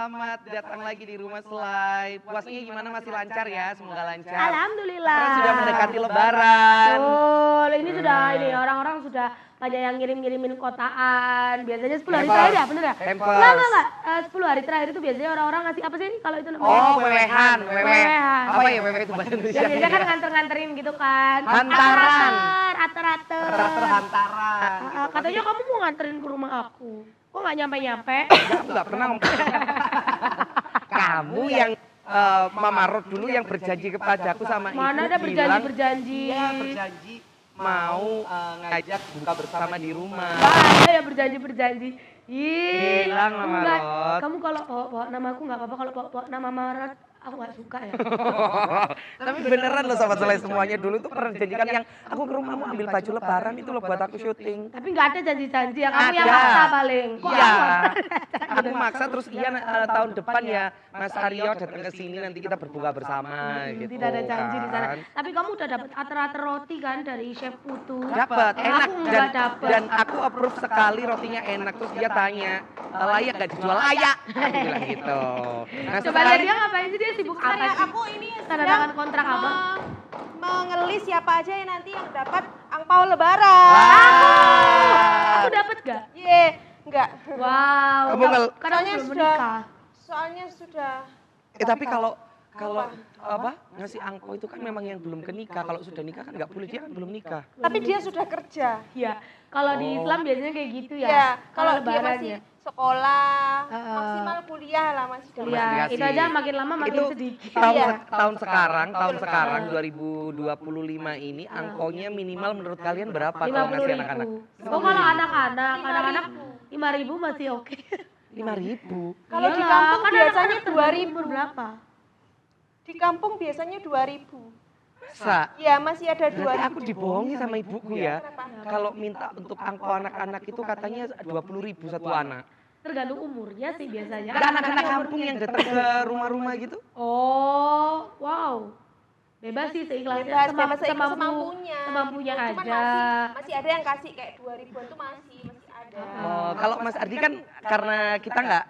selamat datang lagi di Rumah Selai. Puasanya gimana, masih lancar ya? Semoga lancar. Alhamdulillah. Karena sudah mendekati Lebaran. Betul, ini sudah orang-orang sudah banyak yang ngirim-ngirimin kotaan. Biasanya 10 hari terakhir ya, bener ya? Enggak. 10 hari terakhir itu biasanya orang-orang ngasih apa sih kalau itu namanya? Oh, wewehan. Apa ya wewe itu bahasa Indonesia? Ya, biasanya kan nganter-nganterin gitu kan. Hantaran. Ater-ater. Hantaran. Katanya kamu mau nganterin ke rumah aku. Kok nggak nyampe-nyampe? Aku nggak pernah Kamu yang Mama Rod dulu yang berjanji kepadaku sama ibu. Mana ada berjanji-berjanji. Iya, berjanji mau ngajak buka bersama di rumah. Ada ya berjanji-berjanji. Ih, Bilang Mama enggak. Rod. Kamu kalau bawa nama aku nggak apa-apa, kalau bawa nama Mama Rod aku nggak suka ya. Tapi beneran loh Sobat Selai semuanya, dulu tuh pernah janjikan yang aku ke rumahmu ambil baju lebaran itu loh buat aku syuting. Tapi nggak ada janji-janji yang kamu yang Ada. maksa paling. Kok Iya. aku? Aku maksa terus tahun depan ya Mas Aryo datang ke sini nanti kita berbuka bersama gitu. Tidak ada janji di sana. kan. Tapi kamu udah dapat ater-ater roti kan dari Chef Putu? Dapat, enak Aku nggak dapet. dan aku approve sekali, rotinya enak. Terus dia tanya, layak gak dijual? Layak, aku bilang gitu. Nah, Coba lihat dia ngapain sih, dia sibuk apa sih? Aku ini Tanda tangan kontrak apa? mengelis siapa aja yang nanti yang dapat angpau lebaran. Aku dapat gak? Ye, enggak. Wow. Kamu Karena aku belum menikah. Soalnya sudah. tapi kalau apa ngasih angpau itu kan memang yang belum ke nikah. Kalau sudah nikah kan nggak boleh, dia kan belum nikah. Tapi dia sudah kerja. Iya. Kalau di Islam biasanya kayak gitu ya. Ya, kalau dia Lebaran masih ya. sekolah, maksimal kuliah lah masih dalam. Iya, dikasih. itu aja makin lama makin Itu sedikit. Iya. tahun sekarang 2025 ini angpaunya minimal menurut kalian berapa kalau ngasih anak-anak? 50.000. Oh, kalau anak-anak 5.000 masih oke. 5.000. Kalau di Iyalah, kampung kan biasanya anak-anak 2.000. umur berapa? Di kampung biasanya 2.000. Masa? Ya, masih ada Berarti 2.000. aku dibohongi sama ibuku ya. Kenapa? Kalau minta untuk angpau anak-anak itu katanya 20.000 satu anak. Tergantung umurnya sih biasanya. Ada anak-anak kampung yang datang ke rumah-rumah gitu? Oh, wow. Bebas sih seikhlasnya, Bebas semampunya. semampunya Cuman aja. masih ada yang kasih kayak 2.000-an tuh masih ada. Oh, kalau Mas Ardi kan karena kita nggak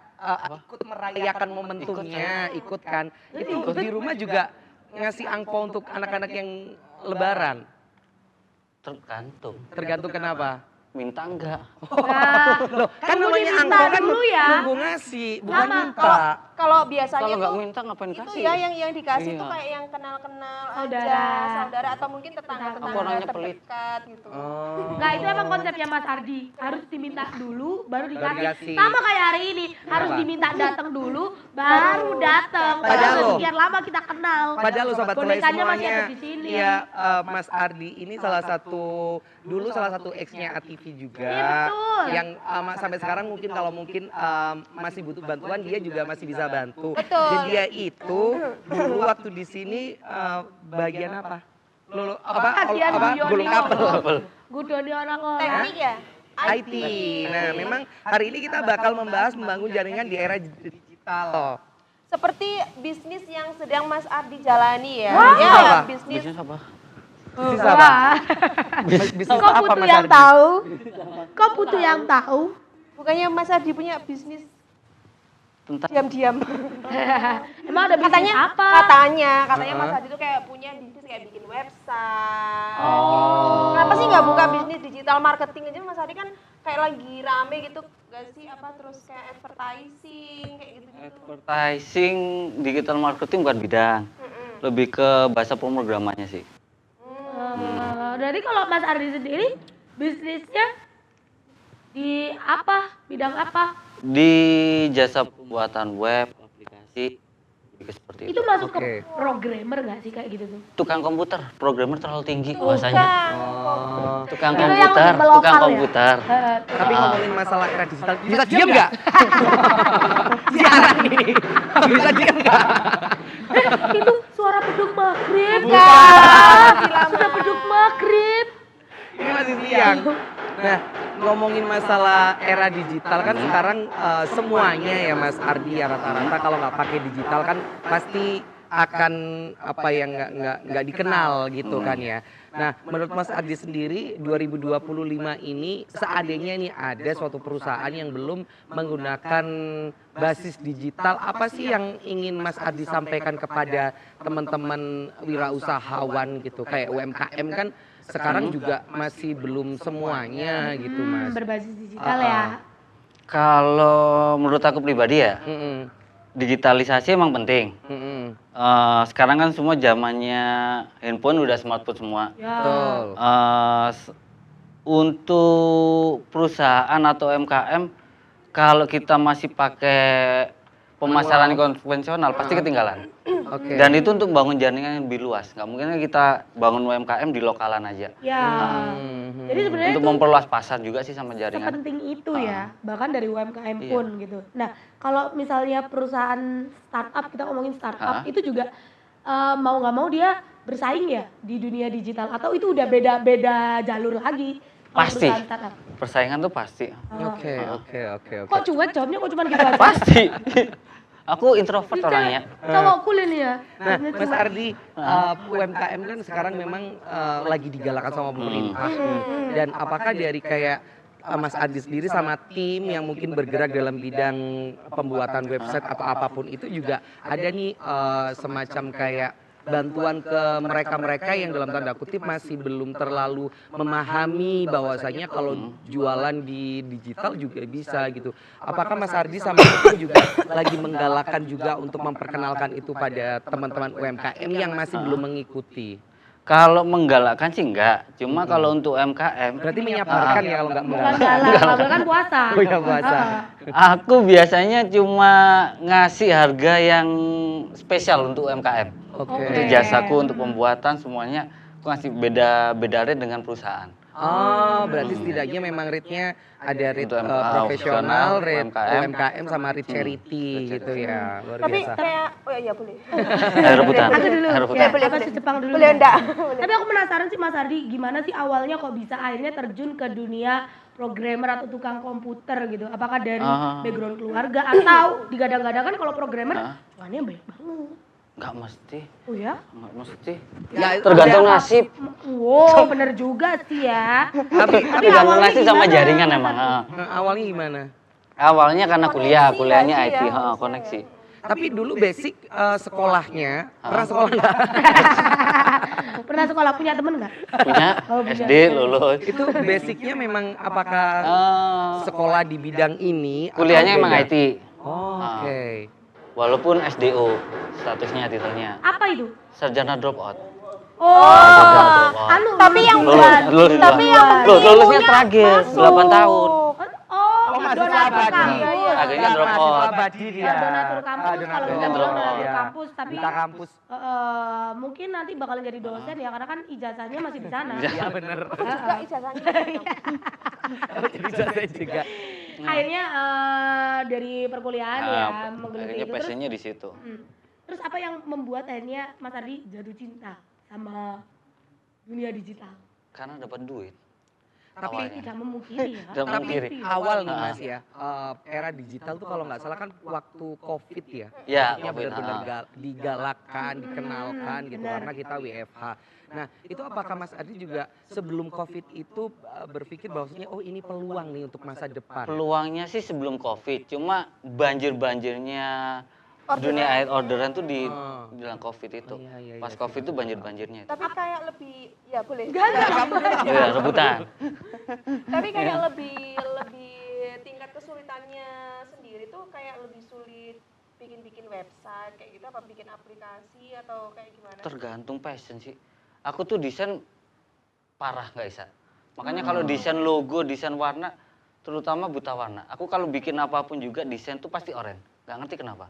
ikut merayakan momentumnya, ikut kan. Itu di rumah juga ngasih angpau untuk anak-anak yang lebaran. Tergantung kenapa? Minta enggak? Nah, Loh, kan kamu namanya diminta angpau kan dulu ya. nunggu ngasih, bukan Sama. minta. Kalau biasanya Kalau nggak tuh minta ngapain itu kasih? ya yang dikasih Iya. tuh kayak yang kenal-kenal Saudara. aja, saudara atau mungkin Aku tetangga-tetangga orangnya pelit. terdekat gitu. Oh. Enggak, itu emang konsepnya Mas Ardi. Harus diminta dulu, baru dikasih. dikasih. Sama kayak hari ini, harus Apa? diminta datang dulu, baru datang. Padahal Karena loh. sekian lama kita kenal. Padahal lo Sobat Selai Bonekanya masih semuanya, ada di sini. ya Mas Ardi ini salah satu ex-nya ATV juga. Iya, betul. Yang sampai sekarang mungkin kalau masih butuh bantuan, dia juga masih bisa bantu. Betul. Dan dia itu dulu waktu di sini bagian apa? Bagian Gulung kabel. Gudoni orang-orang. Teknik ya? IT. Nah, memang hari ini kita bakal membahas membangun jaringan di era digital. Seperti bisnis yang sedang Mas Ardi jalani ya. Wah. Ya, Apa? bisnis. Bisnis apa? Bisnis apa? Wah. Bisnis Kok apa butuh Mas yang Ardi? tahu? Kok butuh yang tahu? Bukannya Mas Ardi punya bisnis Tentang diam-diam. Emang ada bisnis Katanya apa? katanya Mas Ardi tuh kayak punya bisnis kayak bikin website. Oh. Kenapa sih nggak buka bisnis digital marketing aja? Mas Ardi kan kayak lagi rame gitu gak sih, apa terus kayak advertising kayak gitu. advertising, digital marketing bukan bidang. Lebih ke bahasa pemrogramannya sih. Jadi kalau Mas Ardi sendiri bisnisnya di apa? Bidang apa? Di jasa pembuatan web, aplikasi, lebih ke seperti itu. Itu masuk Oke. ke programmer nggak sih kayak gitu tuh? Tukang komputer, programmer terlalu tinggi Bukan. bahasanya. Oh. Tukang Itu yang komputer, lebih lokal tukang ya? komputer. Tapi ngomongin masalah era digital, bisa diam nggak? Siaran ini, bisa diam nggak? Itu suara beduk maghrib. Bukan. Sudah beduk maghrib. Ini masih siang. Nah, ngomongin masalah era digital kan sekarang semuanya ya Mas Ardi ya rata-rata kalau nggak pakai digital kan pasti akan apa yang nggak dikenal gitu kan ya. Nah, menurut Mas Ardi sendiri 2025 ini seandainya nih ada suatu perusahaan yang belum menggunakan basis digital, apa sih yang ingin Mas Ardi sampaikan kepada teman-teman wirausahawan gitu kayak UMKM kan sekarang juga masih belum semuanya gitu Mas. Berbasis digital ya. Kalau menurut aku pribadi ya, Mm-mm. digitalisasi emang penting. Mm-mm. Sekarang kan semua zamannya handphone udah smartphone semua. Ya. Betul. Untuk perusahaan atau UMKM, kalau kita masih pakai pemasaran konvensional pasti ketinggalan. Oke. Dan itu untuk bangun jaringan yang lebih luas. Nggak mungkin kita bangun UMKM di lokalan aja. Ya. Jadi sebenarnya Untuk itu memperluas pasar juga sih sama jaringan. sepenting itu ya, bahkan dari UMKM pun gitu. Nah, kalau misalnya perusahaan startup, kita ngomongin startup, itu juga mau nggak mau dia bersaing ya di dunia digital, atau itu udah beda-beda jalur lagi kalau Pasti. perusahaan startup. Persaingan tuh pasti. Oke. Kok cuek jawabnya kok cuma gitu aja? Pasti. Aku introvert orangnya. Cowok cool ini ya. Nah, Mas Ardi, UMKM kan sekarang memang lagi digalakan sama pemerintah. Dan apakah dari kayak Mas Ardi sendiri sama tim yang mungkin bergerak dalam bidang pembuatan website atau apapun itu juga ada nih semacam kayak bantuan ke mereka-mereka yang dalam tanda kutip masih belum terlalu memahami bahwasanya kalau jualan di digital juga bisa gitu. Apakah Mas Ardi sama itu juga lagi menggalakkan juga untuk memperkenalkan itu pada teman-teman UMKM yang masih belum mengikuti? Kalau menggalakkan sih enggak, cuma kalau untuk UMKM Berarti menyabarkan ya kalau nggak Bukan menggalakkan. galak, kan puasa. Oh ya puasa. aku biasanya cuma ngasih harga yang spesial untuk UMKM. Oke. Untuk jasaku, untuk pembuatan semuanya aku ngasih beda rate dengan perusahaan. Oh, berarti setidaknya memang rate-nya ada rate Untuk profesional, rate UMKM. UMKM sama rate charity gitu ya. Luar Tapi biasa. kayak, oh iya boleh. Air rebutan. Aku dulu. Air rebutan. Ya, boleh, Apa boleh. sih Jepang dulu? Boleh enggak? Tapi aku penasaran sih Mas Ardi, gimana sih awalnya kok bisa akhirnya terjun ke dunia programmer atau tukang komputer gitu? Apakah dari background keluarga atau digadang-gadang kan kalau programmer cuannya banyak banget? Enggak mesti. Oh ya? Enggak mesti. Ya, Tergantung nasib. Wow, bener juga sih ya. Tapi Tergantung awalnya nasib sama gimana? jaringan emang. awalnya gimana? Awalnya karena kuliahnya pasti IT, ya, harusnya koneksi. Tapi dulu basic sekolahnya, pernah sekolah nggak? Pernah sekolah punya temen nggak? Punya Oh, punya. SD lulus. Itu basicnya memang apakah sekolah di bidang ini? atau Kuliahnya emang beda? IT. Oh, oke. Walaupun SDO statusnya titelnya. Apa itu? Sarjana dropout. Oh, anu. Tapi yang Lulus tapi duluan. yang Loh, lulusnya ilmunya terakhir masuk. 8 tahun. Oh, mahasiswa donatur abadi. kampus. Akhirnya Ya, drop mahasiswa out. abadi dia. Donatur kampus, kalau donatur bisa drop bilang out. donatur Ya. kampus, tapi Duta kampus. mungkin nanti bakalan jadi dosen ya, karena kan ijazahnya masih di sana. Iya bener. Juga ijazahnya. Jadi saya juga. Akhirnya dari perkuliahan ya, menggeluti Akhirnya itu. Terus, passionnya di situ. terus apa yang membuat akhirnya Mas Ardi jatuh cinta sama dunia digital? Karena dapat duit. Tapi Awalnya. Tidak memungkiri ya. Tidak Tapi memungkiri. awal nih Mas ya, era digital tuh kalau nggak salah kan waktu COVID ya. Ya, Maksudnya COVID, benar-benar digalakkan, dikenalkan gitu benar. karena kita WFH. Nah, itu apakah Mas Ardi juga sebelum COVID itu berpikir bahwasanya oh ini peluang nih untuk masa depan? Peluangnya sih sebelum COVID, cuma banjir-banjirnya dunia air orderan tuh di bilang COVID itu. Oh, iya, Pas COVID tuh banjir-banjirnya itu. Tapi kayak lebih ya boleh. Iya, rebutan. Tapi kayak lebih tingkat kesulitannya sendiri tuh kayak lebih sulit bikin website kayak gitu apa bikin aplikasi atau kayak gimana? Tergantung passion sih. Aku tuh desain parah nggak bisa. Makanya kalau desain logo, desain warna, terutama buta warna. Aku kalau bikin apapun juga desain tuh pasti oranye. Nggak ngerti kenapa.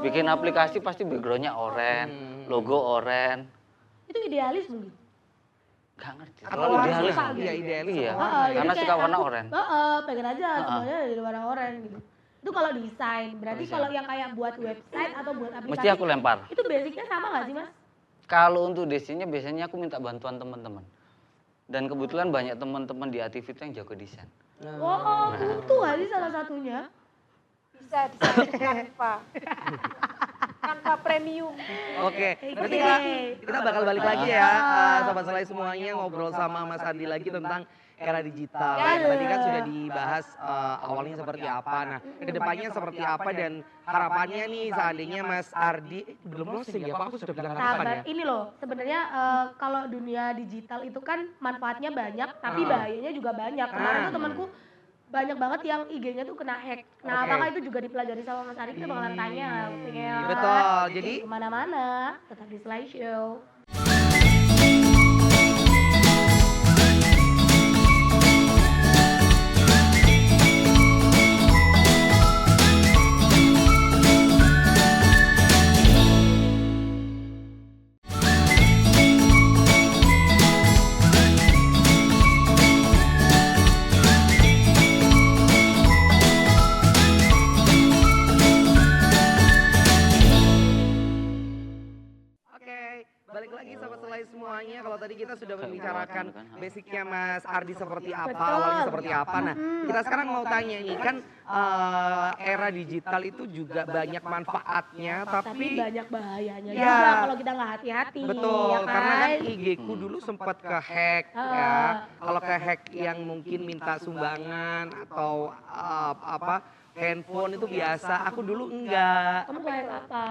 Bikin aplikasi pasti backgroundnya oranye, logo oranye. Itu idealis mungkin. Gak ngerti. Atau Terlalu idealis. suka gitu. Iya, idealis. Iya. Jadi Karena kayak suka warna aku, oranye. pengen aja semuanya dari warna oranye gitu. Itu kalau desain, berarti kalau yang kayak buat website atau buat aplikasi, Mesti aku lempar. itu basicnya sama nggak sih Mas? Kalau untuk desainnya biasanya aku minta bantuan teman-teman. Dan kebetulan banyak teman-teman di ATV itu yang jago desain. Oh, itu nggak sih salah satunya? Bisa desain Canva. tanpa premium. Oke, berarti kita bakal balik lagi ya, sobat selai semuanya, ngobrol sama Mas Ardi lagi tentang era digital. Tadi kan sudah dibahas awalnya seperti apa, nah kedepannya seperti apa dan harapannya nih seandainya Mas Ardi belum closing ya, Pak, aku sudah bilang harapan ya. Sabar, ini loh sebenarnya kalau dunia digital itu kan manfaatnya banyak, tapi bahayanya juga banyak. Kemarin tuh temanku banyak banget yang IG-nya tuh kena hack. Nah, Oke. apakah itu juga dipelajari sama Mas Ari? Kita bakalan tanya. Betul, jadi kemana-mana, tetap di Slideshow. Oke, balik lagi sobat selai semuanya. Kalau tadi kita sudah membicarakan basicnya Mas Ardi seperti apa, Betul. awalnya seperti apa. Nah, kita sekarang mau tanya nih kan era digital itu juga banyak manfaatnya, Tapi tapi banyak bahayanya Ya. juga kalau kita nggak hati-hati. betul, ya karena kan IG ku dulu sempat kehack ya. Kalau kehack yang mungkin minta sumbangan atau apa handphone itu biasa. Aku dulu enggak. Kamu kayak apa?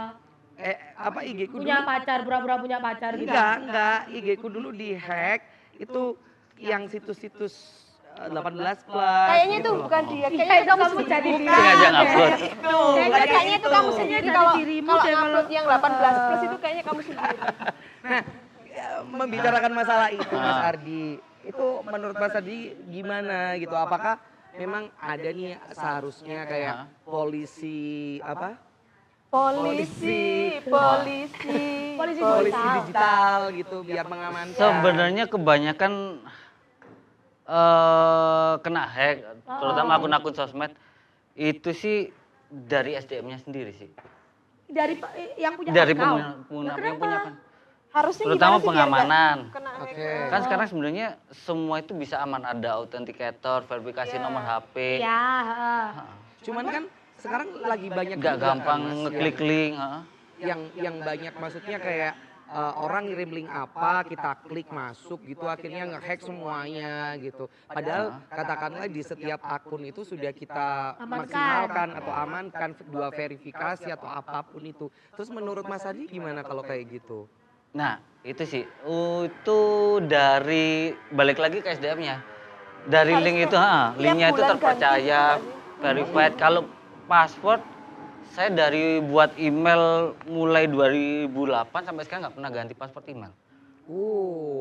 Apa IG ku Punya dulu? pacar, pura-pura punya pacar gitu. Enggak. IG ku dulu dihack itu yang situs-situs 18 plus. Kayaknya itu gitu loh. bukan dia, Iya, kayaknya itu kamu kamu sendiri. jadi diri. Sengaja ngupload. Kayaknya itu kamu sendiri Jadi kalau dirimu kalau deh, upload yang 18 plus itu kayaknya kamu sendiri. Nah, membicarakan masalah itu Mas Ardi, itu menurut Mas Ardi gimana gitu? Apakah memang ada nih seharusnya kayak polisi apa? Polisi Polisi digital gitu biar mengamankan. Sebenarnya kebanyakan kena hack, terutama akun-akun sosmed itu sih dari SDM-nya sendiri sih. Dari yang punya Dari account. pengguna Lah, yang punya kenapa? kan. harusnya Terutama gimana sih biar pengamanan. nggak kena hack? Oke. Kan sekarang sebenarnya semua itu bisa aman, ada authenticator, verifikasi nomor HP. Ya, heeh. Cuman kan sekarang lagi banyak Nggak juga gampang kan, Mas, ngeklik link. yang banyak maksudnya kayak orang ngirim link apa kita klik masuk gitu akhirnya ngehack semuanya gitu. Padahal katakanlah di setiap akun itu sudah kita Amankan. maksimalkan atau amankan dua verifikasi atau apapun itu. Terus menurut Mas Adi gimana kalau kayak gitu? Nah, itu sih. Itu dari balik lagi ke SDM-nya. Dari link itu, linknya itu bulan terpercaya, verified. Kalau password, saya dari buat email mulai 2008 sampai sekarang nggak pernah ganti password email.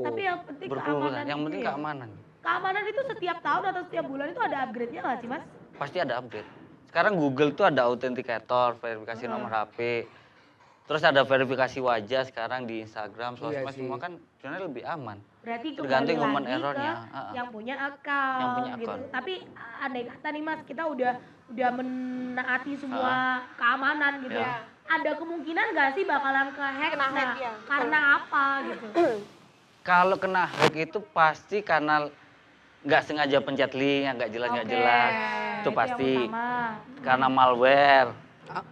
Tapi yang penting Berpuluh-puluh keamanan. tahun. Yang penting gitu ya. keamanan. Keamanan itu setiap tahun atau setiap bulan itu ada upgrade-nya nggak sih, Mas? Pasti ada update. Sekarang Google tuh ada authenticator, verifikasi nomor HP. Terus ada verifikasi wajah sekarang di Instagram, Iya sosmed sih. semua kan sebenarnya lebih aman. Berarti Tergantung kembali human lagi error-nya, ke yang punya account, Yang punya gitu. account. Tapi andai kata nih Mas, kita udah menaati semua keamanan gitu. Ya. Ada kemungkinan nggak sih bakalan kehack? Kena hack, Nah, ya. karena apa gitu? Kalau kena hack itu pasti karena nggak sengaja pencet link yang nggak jelas nggak Oke, jelas. Itu yang pasti. utama. Karena malware.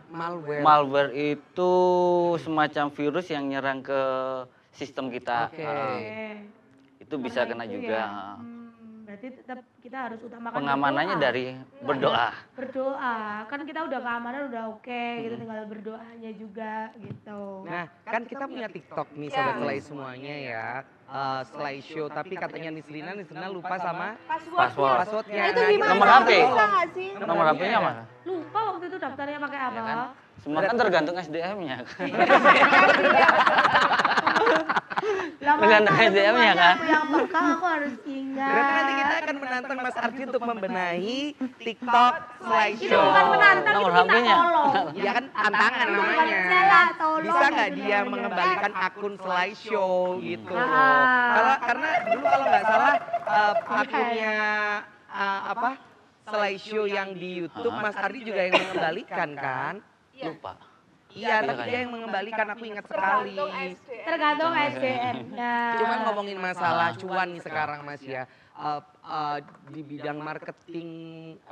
Malware. Malware itu semacam virus yang nyerang ke sistem kita. Oke. Itu bisa Karena kena itu juga. ya. Berarti tetap kita harus utamakan Pengamanannya berdoa. dari berdoa. Berdoa, kan kita udah keamanan udah oke, gitu tinggal berdoanya juga gitu. Nah, kan kita punya TikTok nih sobat selai semuanya ya. Slideshow tapi katanya Nislina lupa sama Password. passwordnya. Nah, itu Nah, gimana? Nomor HP. Bisa nggak sih? Nomor HP-nya mana? Lupa waktu itu daftarnya pakai apa? Ya kan? Semua kan tergantung SDM-nya. Tergantung SDM-nya kan. Aku yang peka aku harus ingat. Berarti nanti kita akan menantang Mas Ardi untuk membenahi TikTok Itu slideshow. bukan menantang, Nomor itu minta HP-nya. tolong. Ya kan tantangan namanya. Salah, tolong Bisa nggak gitu dia namanya. mengembalikan akun slideshow gitu? Ah. Karena dulu kalau nggak salah akunnya apa slideshow yang di YouTube Mas Ardi juga yang mengembalikan kan? Lupa. Iya, tapi dia yang mengembalikan aku ingat sekali. Tergantung SDM. Tergantung SDM. Nah. Cuman ngomongin masalah cuan nih sekarang Mas ya. di bidang marketing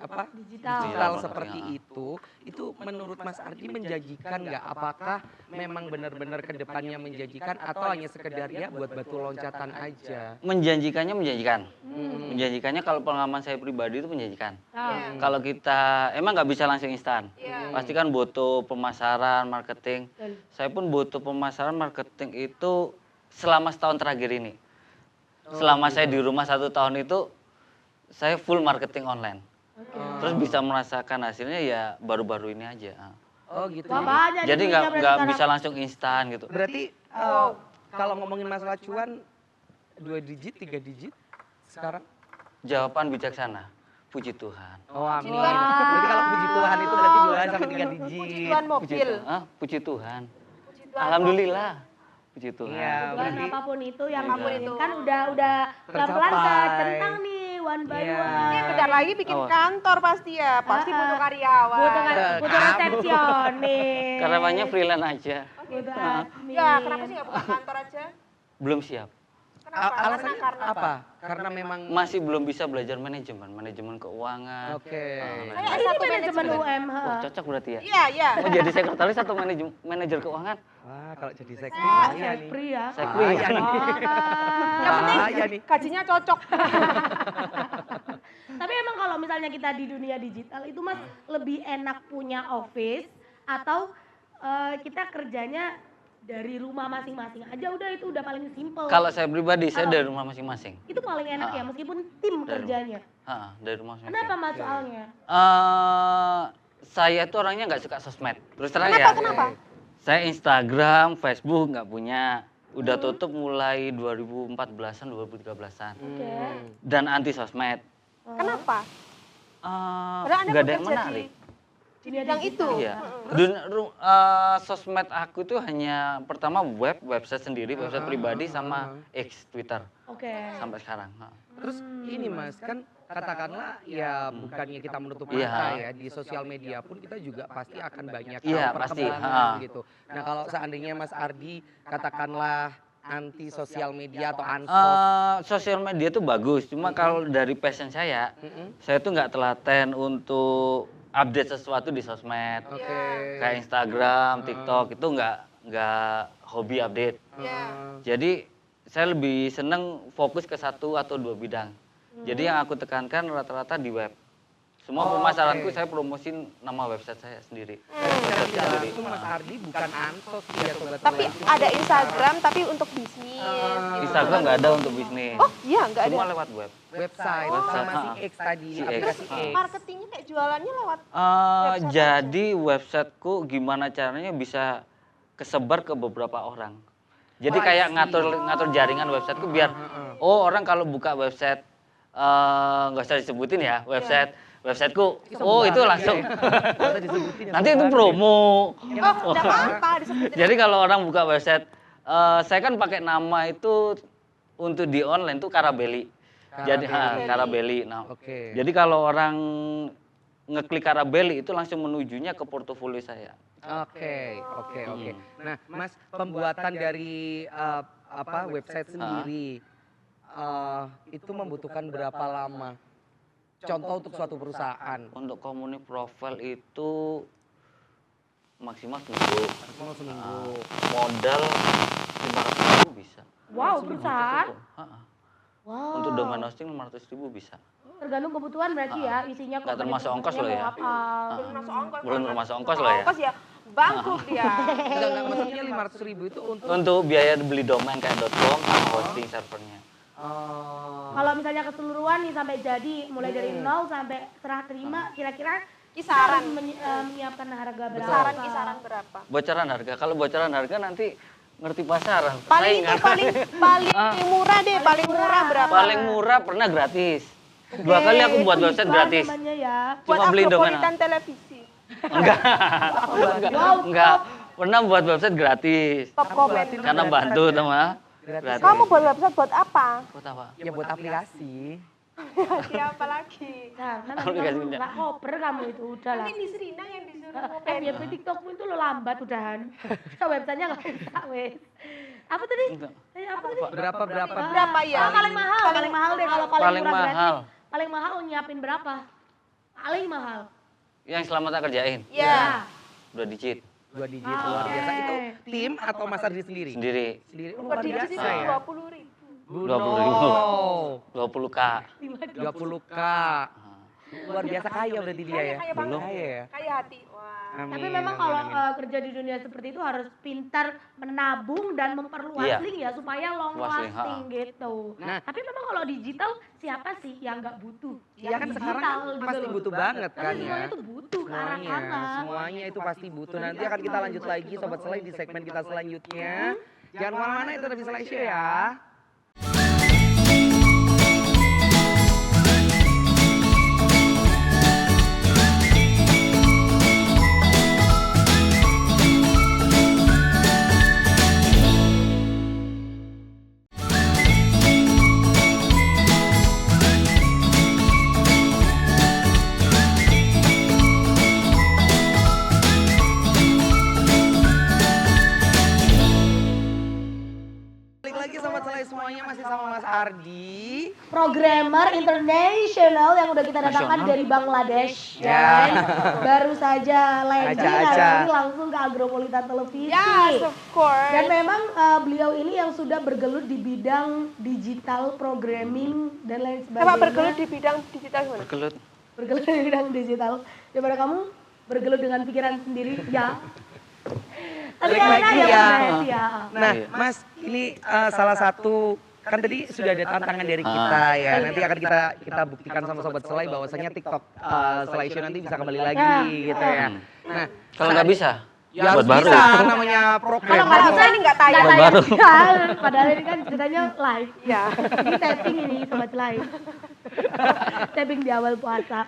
apa Digital. digital seperti itu menurut Mas Ardi menjanjikan nggak? Apakah memang benar-benar kedepannya menjanjikan atau hanya sekedar ya buat batu loncatan aja? Menjanjikannya menjanjikan. Menjanjikannya kalau pengalaman saya pribadi itu menjanjikan. Ah. Kalau kita emang nggak bisa langsung instan. Iya. Pasti kan butuh pemasaran, marketing. Betul. Saya pun butuh pemasaran, marketing itu selama setahun terakhir ini. Selama saya di rumah 1 tahun itu, saya full marketing online. Terus bisa merasakan hasilnya ya baru-baru ini aja. Oh gitu. Wah, banyak Jadi duitnya berarti nggak sekarang. bisa langsung instan gitu. Berarti kalau ngomongin masalah cuan 2 digit, 3 digit sekarang? Jawaban bijaksana, puji Tuhan. Oh amin. Berarti kalau puji Tuhan itu berarti 2 sampai 3 digit. Puji Tuhan mobil. Puji Tuhan. Puji Tuhan Alhamdulillah. Puji Tuhan. Iya, Kebetulan berarti apapun itu yang Apapun itu. diinginkan udah pelan-pelan Tercapai. centang nih one by Iya. one. Ini bentar lagi bikin Oh. kantor pasti ya, pasti butuh karyawan. Butuh resepsionis. Karyawannya freelance aja. Butuh admin. Ya, kenapa sih nggak buka kantor aja? Belum siap. Kenapa? alasannya Karena apa? Karena memang Masih belum bisa belajar manajemen keuangan. oke. Kayak Ini S1 manajemen UMH. Oh, cocok berarti ya. Iya, iya. Mau jadi sekretaris atau manajer keuangan? Wah, kalau jadi seksi Ah, bahaya nih. Sekpri ya. Sekpri. Bahaya nih. Yang penting Bahaya nih. gajinya cocok. Tapi emang kalau misalnya kita di dunia digital itu Mas lebih enak punya office atau kita kerjanya dari rumah masing-masing aja udah itu udah paling simple. Kalau saya pribadi, saya dari rumah masing-masing. Itu paling enak ya meskipun tim Dari kerjanya. Dari rumah masing-masing. Kenapa Mas soalnya? Saya tuh orangnya nggak suka sosmed. Terus terang ya. Kenapa? Saya Instagram, Facebook nggak punya. Udah tutup mulai 2014-an, 2013-an. Oke. Dan anti sosmed. Kenapa? Padahal Anda Nggak ada yang bekerja menarik. di bidang itu. Iya. Sosmed aku itu hanya pertama website sendiri, website pribadi sama X, Twitter Oke. sampai sekarang. Terus ini Mas, kan katakanlah ya bukannya kita menutup Iya. mata ya di sosial media pun kita juga pasti akan banyak Iya, tahu pasti. perkembangan gitu. Nah, kalau seandainya Mas Ardi katakanlah anti sosial media atau ansos. Sosial media itu bagus, cuma kalau dari passion saya tuh nggak telaten untuk update sesuatu di sosmed. Oke. Kayak Instagram, TikTok itu nggak hobi update. Iya. Jadi saya lebih seneng fokus ke 1 atau 2 bidang. Jadi yang aku tekankan rata-rata di web. Semua pemasaranku saya promosiin nama website saya sendiri. Website Secara sendiri. langsung Mas Ardi bukan ansos ya sobat. Tapi ada Instagram tapi untuk bisnis. gitu. Instagram nggak ada untuk bisnis. Oh iya nggak ada. Semua lewat web. website Website, sama si X tadi, Si X. aplikasi X. Marketingnya kayak jualannya lewat. Jadi websiteku gimana caranya bisa kesebar ke beberapa orang. Jadi Oh, I kayak see. ngatur jaringan websiteku biar orang kalau buka website nggak usah disebutin ya websiteku. Oh itu langsung. Kita disebutin ya, Nanti itu sobat. promo. Oh nggak apa-apa disebutin. Jadi kalau orang buka website, saya kan pakai nama itu untuk di online tuh Karabeli. Jadi Karabeli. Nah, Oke. jadi kalau orang ngeklik Karabeli itu langsung menujunya ke portofolio saya. Oke. Nah, Mas, pembuatan dari website sendiri itu membutuhkan berapa lama? Contoh untuk suatu perusahaan. Untuk community profile itu maksimal seminggu. Maksimal seminggu. Modal 500.000 bisa. Wow, perusahaan. Ha-ha. Wow. Untuk domain hosting 500.000 bisa. Tergantung kebutuhan berarti ya isinya. Nggak termasuk ongkos loh ya. Belum masuk ongkos. Belum termasuk ongkos loh ya. Ongkos ya bangkrut dia. Enggak, maksudnya 500.000 itu Untuk biaya beli domain kayak .com sama hosting servernya. Kalau misalnya keseluruhan nih sampai jadi mulai dari 0 sampai serah terima kira-kira Kisaran. harus menyiapkan harga berapa? Kisaran berapa? Bocoran harga. Kalau bocoran harga nanti ngerti pasaran. Paling itu Saingan. paling murah deh, paling murah berapa? Paling murah pernah gratis. 2 kali aku buat website Iklan gratis. namanya ya. Buat Cuma beli domain. Akropolitan televisi. Enggak. Wow, Enggak. Pernah buat website gratis. Top komen. Karena bantu sama Gratis. gratis. Kamu buat website buat apa? Buat apa? ya buat aplikasi. Siapa lagi? Nah, kan Aplikasinya. nggak koper kamu itu udah lah. Ini Miss Rina yang disuruh komen. FYP TikTokmu itu lo lambat udahan. So websitenya nggak bisa wes. Apa tadi? Tanya apa tadi? Berapa ya? Paling mahal deh kalau paling Paling murah mahal. gratis. Paling mahal nyiapin berapa? Paling mahal. Yang selama tak kerjain, Ya. 2 digit 2 digit luar biasa. Itu tim atau Mas Ardi sendiri? sendiri. Sendiri Per luar digit biasa itu ya. 20.000. 20.000. 20K. 20K. Luar biasa kaya berarti dia ya. Kaya banget. Kaya ya. Kaya hati. Wah. Amin, Tapi memang kalau amin. kerja di dunia seperti itu harus pintar menabung dan memperluas Iya. link ya supaya long Luas link, lasting gitu. Nah. Tapi memang kalau digital siapa sih yang nggak butuh? Iya kan sekarang kan pasti butuh banget Tapi kan semuanya ya. itu butuh ke arah Semuanya, sana. semuanya itu pasti butuh. Nanti akan kita lanjut lagi Sobat Selai di segmen kita selanjutnya. Jangan kemana-mana, itu lebih Selai Show ya. Balik lagi Sobat Selai semuanya, masih sama Mas Ardi. Programmer international yang udah kita datangkan Nasional. dari Bangladesh Ya. kan. Baru saja landing Aca-aca. hari ini langsung ke Agropolitan Televisi. Yes, of course. Dan memang beliau ini yang sudah bergelut di bidang digital programming dan lain sebagainya. Coba bergelut di bidang digital gimana? Bergelut. Bergelut di bidang digital. Daripada kamu bergelut dengan pikiran sendiri, ya. Tapi Balik enak lagi ya, ya. Mas, ya. Nah, Iya. Mas, ini salah satu kan tadi sudah ada tantangan dari kita ya. Nanti akan kita buktikan sama Sobat Selai bahwasanya TikTok Selai Show nanti bisa kembali lagi gitu ya. Nah, Kalau nggak bisa, ya harus buat baru. bisa namanya program. Kalau nggak bisa ini nggak tayang. Nggak baru. tayang, padahal ini kan ceritanya live. Ya. Ini tapping ini sobat live. Tapping di awal puasa.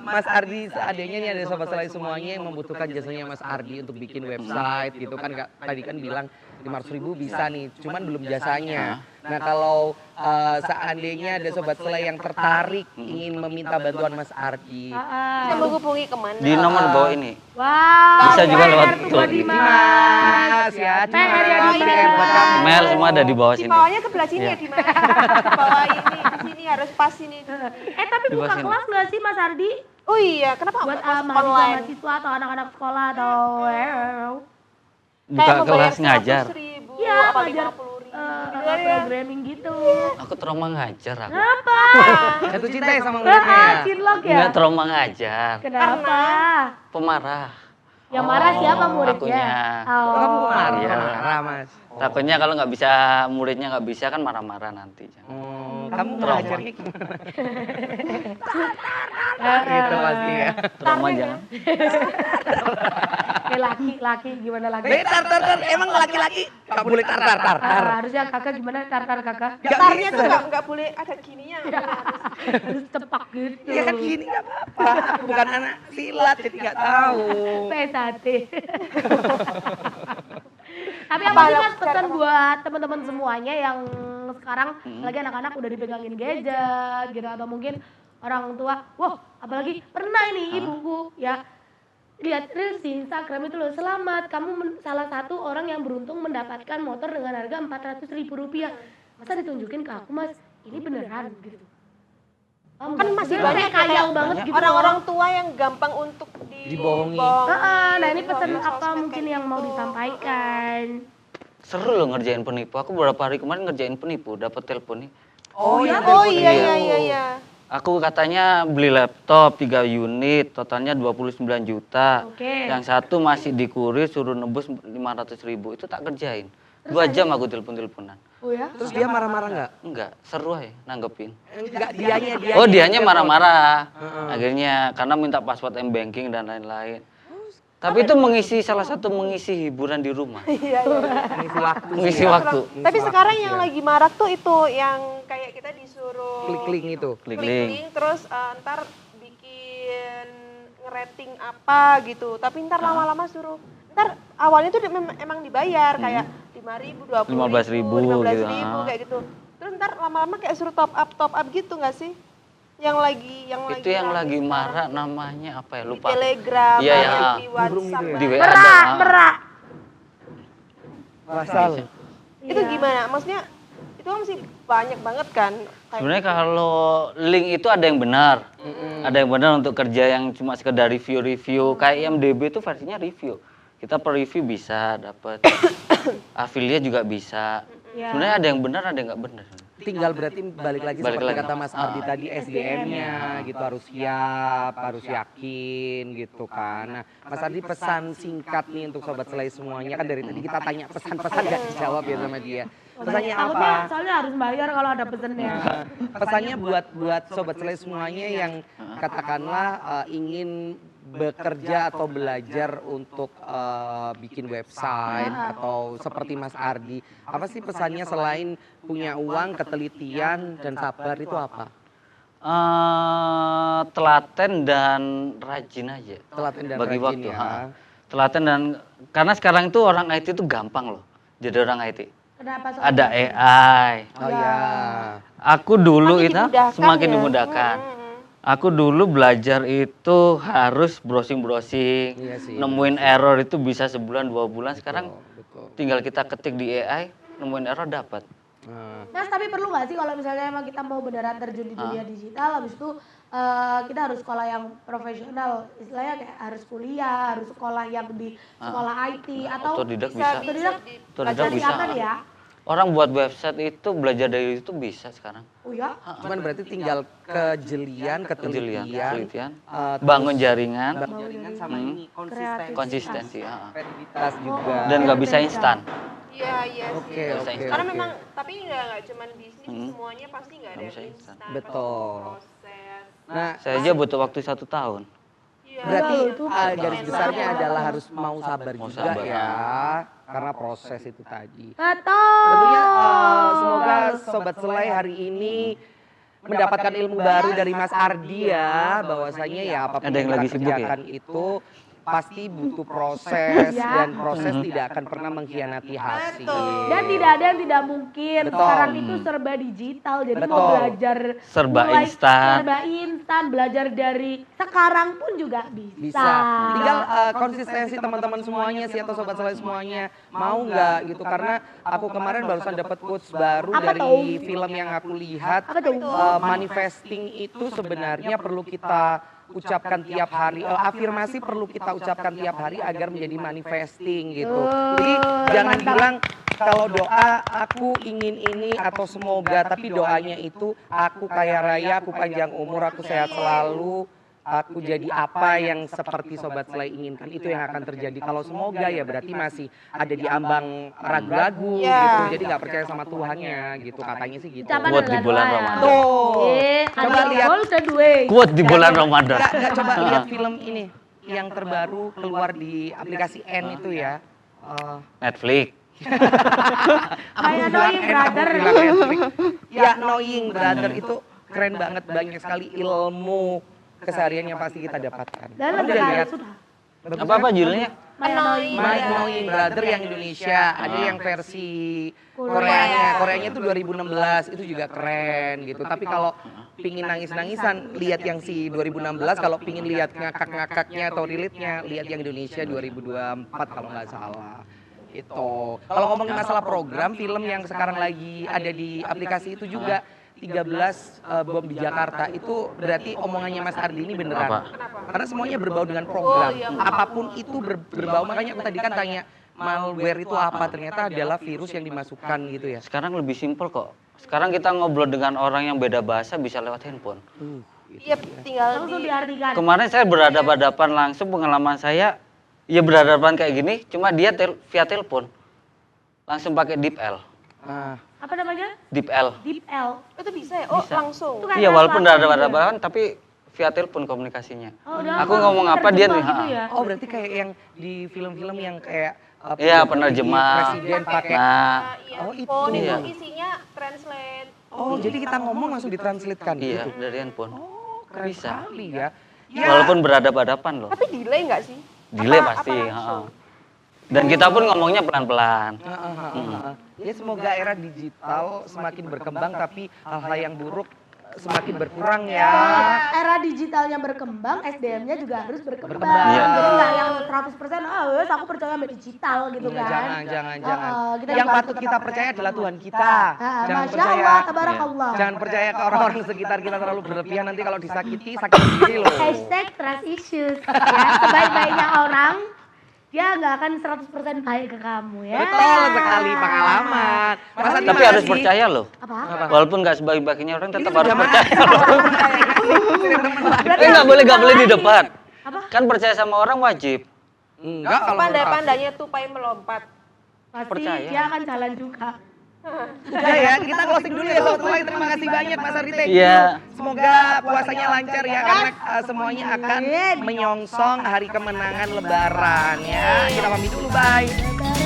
Mas Ardi seadanya nih ada Sobat Selai semuanya yang membutuhkan jasanya Mas Ardi untuk bikin website gitu kan. Tadi kan bilang 500.000 bisa nih, cuman belum jasanya. Nah kalau seandainya ada Sobat Selai yang tertarik ingin meminta bantuan Mas Ardi, Bisa menghubungi kemana? Di nomor bawah ini. Wow. Bisa juga lewat PR tuh tuh. buat Dimas. Dimas ya, PR ya, Dimas, Dimas. PR buat kamu. Email semua ada di bawah Di sini. bawahnya sebelah sini Iya. ya di mana? Di bawah ini, di sini harus pas ini. Tapi Di buka bawah sini. kelas nggak sih Mas Ardi? Oh iya, kenapa Buat nggak kelas online? mahasiswa-mahasiswa atau anak-anak sekolah atau Buka kelas ngajar. 100.000 Iya, apa ngajar 50.000. programming gitu. Aku trauma ngajar aku. Kenapa? Jatuh cinta ya sama muridnya ya? Cinlok ya? Enggak trauma ngajar. Kenapa? Pemarah. Yang marah siapa muridnya? akunya. Oh, kamu marah, Iya. marah Mas. Takutnya kalau nggak bisa, muridnya nggak bisa kan marah-marah nanti. Kamu Trauma. ngajarnya gimana? Gitu pasti ya. Trauma jangan. Laki gimana laki? Tar, emang laki-laki nggak boleh tar. Harusnya kakak gimana tar kakak? Tarnya tuh nggak boleh ada gininya. Harus cepak gitu. Ya kan gini nggak apa-apa. Aku bukan anak silat jadi nggak tahu. PSAT. Tapi apa sih Mas pesan buat teman-teman semuanya yang sekarang lagi anak-anak udah dipegangin gadget gitu atau mungkin orang tua, wah apalagi pernah ini ibuku ya lihat reels di Instagram itu loh, selamat kamu salah satu orang yang beruntung mendapatkan motor dengan harga 400.000 rupiah. Masa ditunjukin ke aku Mas, ini beneran gitu. Kan masih Dia banyak kayak kayal kayak banget gitu. orang-orang tua yang gampang untuk Dibohongi. Nah ini pesan Dibohongi apa sosmed mungkin kayak yang mau gitu. disampaikan? Seru loh ngerjain penipu. Aku beberapa hari kemarin ngerjain penipu, dapat telepon nih. Oh iya. Aku katanya beli laptop 3 unit, totalnya 29 juta. Oke. Yang satu masih dikurir, suruh nebus 500.000. Itu tak kerjain. 2 jam aku telepon-teleponan. Oh ya? Terus dia marah-marah nggak? Enggak, seru aja nanggepin. Enggak, dianya. Oh, dianya marah-marah. Akhirnya karena minta password M-banking dan lain-lain. Tapi itu salah satu mengisi hiburan di rumah. Mengisi waktu. Mengisi waktu. Tapi sekarang yang lagi marak tuh itu yang kayak kita disuruh Klik-klik itu. Klik-klik. terus ntar bikin ngerating apa gitu. Tapi ntar lama-lama suruh. Ntar awalnya tuh emang dibayar kayak 5.000, 20.000, 15.000 15.000 gitu. kayak gitu. Terus ntar lama-lama kayak suruh top up gitu nggak sih? Yang lagi Itu yang rame lagi sekarang. marah namanya apa ya? Di Lupa. Telegram, Iya, ada ya. di WhatsApp. Burung gitu ya? Di WA Merak, ada. merak. Pasal. Itu Iya. gimana? Maksudnya itu kan masih banyak banget kan. Kayak Sebenarnya kalau link itu ada yang benar. Ada yang benar untuk kerja yang cuma sekedar review-review. Kayak IMDb itu versinya review. Kita per review bisa dapat. Affiliate juga bisa. Iya. Sebenarnya ada yang benar, ada yang nggak benar. Tinggal berarti balik lagi Balik seperti lagi. kata Mas Ardi tadi SDM-nya gitu harus siap, harus yakin gitu kan. Nah, Mas Ardi pesan singkat nih untuk sobat selai semuanya, kan dari tadi kita tanya pesan-pesan gak dijawab ya sama dia. Pesannya Takutnya apa? soalnya harus bayar kalau ada pesennya. Pesannya buat sobat selai semuanya yang katakanlah ingin bekerja atau belajar untuk bikin website atau seperti Mas Ardi, apa sih pesannya selain punya uang, ketelitian dan sabar itu apa? Telaten dan rajin aja. Telaten dan Bagi rajin waktu. ya. Ha. Telaten dan karena sekarang itu orang IT itu gampang loh. Jadi orang IT. Kenapa soalnya? Ada AI. Oh ya. Aku dulu Semakin itu dimudahkan semakin ya. dimudahkan. Aku dulu belajar itu harus browsing-browsing, Iya sih. nemuin error itu bisa sebulan 2 bulan. Sekarang Betul. tinggal kita ketik di AI, nemuin error dapat. Nah, Mas, tapi perlu nggak sih kalau misalnya emang kita mau beneran terjun di dunia digital, habis itu kita harus sekolah yang profesional, istilahnya kayak harus kuliah, harus sekolah yang di sekolah IT atau Otodidak bisa bisa. Otodidak Otodidak masih bisa. aman ya? Orang buat website itu belajar dari itu bisa sekarang. Oh ya? cuman berarti tinggal kejelian, Kejelian, ketelitian, penelitian, terus bangun jaringan, bangun jaringan sama ini Kreativitas. konsistensi. kreativitas juga. Dan nggak bisa instan. Iya, iya sih. Oke, Bisa oke. instan. Karena oke. memang tapi nggak cuman bisnis, semuanya pasti nggak ada Nggak bisa yang instan. instan. Betul. Proses. Nah, Saya aja butuh waktu 1 tahun. Iya. berarti itu garis besarnya adalah harus mau sabar Mau juga sabar. ya, karena proses itu tadi. Betul. Tentunya semoga sobat selai hari ini mendapatkan ilmu baru dari Mas Ardi ya, bahwasanya ya apapun Ada yang kita lagi sibuk ya? kerjakan itu pasti butuh proses Ya. dan proses tidak akan pernah mengkhianati hasil. Dan tidak ada yang tidak mungkin. Betul. Sekarang itu serba digital, jadi mau Betul. belajar Serba mulai instan. serba instan, belajar dari sekarang pun juga bisa. Bisa. Tinggal konsistensi teman-teman semuanya sih atau sobat selai semuanya mau nggak gitu, karena aku kemarin barusan dapat quotes baru Apa dari tuh? film yang aku lihat. Apa tuh? Manifesting itu sebenarnya perlu kita ucapkan tiap hari, afirmasi perlu kita ucapkan tiap hari agar menjadi manifesting gitu. Jadi jangan bilang kalau doa aku ingin ini atau semoga, tapi doanya itu aku kaya raya, aku panjang umur, aku sehat selalu, aku jadi apa yang seperti sobat selai inginkan. Itu yang akan terjadi. Kalau semoga ya berarti masih ada di ambang ragu-ragu gitu, jadi nggak percaya sama Tuhannya gitu, katanya sih gitu. Ucapan Buat di adalah bulan doa ya. Ramadan. Tuh. Coba Coba lihat. Golden Way. Kuat di bulan Ramadan. Nggak, coba lihat film ini yang terbaru keluar di aplikasi N itu ya. Netflix. My Annoying Brother. Ya, Knowing Brother itu keren banget, banyak sekali ilmu keseharian yang pasti kita dapatkan. Dan Kamu lebih udah kaya lihat? sudah. Bagus Apa kan? judulnya? My Annoying My Brother. Knowing Brother yang Indonesia, ada yang versi Koreanya itu 2016, itu juga keren gitu. Tapi kalau pingin nangis-nangisan, lihat yang si 2016, kalau pingin lihat ngakak-ngakaknya atau relate-nya, lihat yang Indonesia 2024 kalau nggak salah. Itu. Kalau ngomongin masalah program, film yang sekarang lagi ada di aplikasi itu juga 13 bom di Jakarta, itu berarti omongannya Mas Ardi ini beneran. Apa? Karena semuanya berbau dengan program. Apapun itu berbau, makanya aku tadi kan tanya malware itu apa, ternyata adalah virus yang dimasukkan gitu ya. Sekarang lebih simpel kok. Sekarang kita ngobrol dengan orang yang beda bahasa bisa lewat handphone. Iya, tinggal Langsung di diartikan. Kemarin saya berhadapan-hadapan langsung, pengalaman saya ya berhadapan kayak gini, cuma dia via telepon. Langsung pakai DeepL. Nah, Apa namanya? DeepL. Deep L. itu bisa ya? Oh, langsung. Itu kayak Iya, walaupun translate berhadapan-hadapan tapi via telepon komunikasinya. Oh, udah Aku ngomong apa dia nih, gitu ya? oh berarti kayak yang di film-film yang kayak Iya, penerjemah. presiden pakai. Nah, Iya, Oh, phone itu. itu Iya. isinya translate. Oh, jadi kita ngomong langsung ditranslatekan iya gitu. dari handphone. Oh, keren Bisa. sekali ya. Walaupun berhadapan-hadapan loh. Tapi delay nggak sih? Delay Apa- pasti. apa langsung? Dan kita pun ngomongnya pelan-pelan. Ya semoga era digital semakin berkembang, tapi hal-hal yang buruk semakin berkurang ya. Era digitalnya berkembang, SDM-nya juga harus berkembang. Iya. Jadi nggak yang 100% wes aku percaya sama digital gitu Iya, kan. jangan. Kita Yang juga patut harus kita tetap percaya adalah berkembang. Tuhan kita. Jangan Masya percaya. Allah, tabarakallah. Jangan percaya ke orang-orang sekitar kita terlalu berlebihan, nanti kalau disakiti sakit sendiri loh. Hashtag trust issues. Ya, sebaik-baiknya orang, dia nggak akan 100% baik ke kamu ya. Betul sekali, pengalaman. Mas Adi, Tapi harus makasih. percaya loh. Apa? Walaupun nggak sebaik-baiknya orang tetap harus sudah percaya. Berarti Nggak harus boleh di lagi. depan. Apa? Kan percaya sama orang wajib. Enggak kalau Pandai-pandainya tupai melompat. Pasti Percaya. dia akan jalan juga. udah ya, kita closing dulu ya Sobat Tuai. Terima kasih banyak Mas Ardi, thank you. Iya. Semoga puasanya lancar ya, karena semuanya akan menyongsong hari kemenangan Lebaran ya. Kita pamit dulu, bye. Dadah.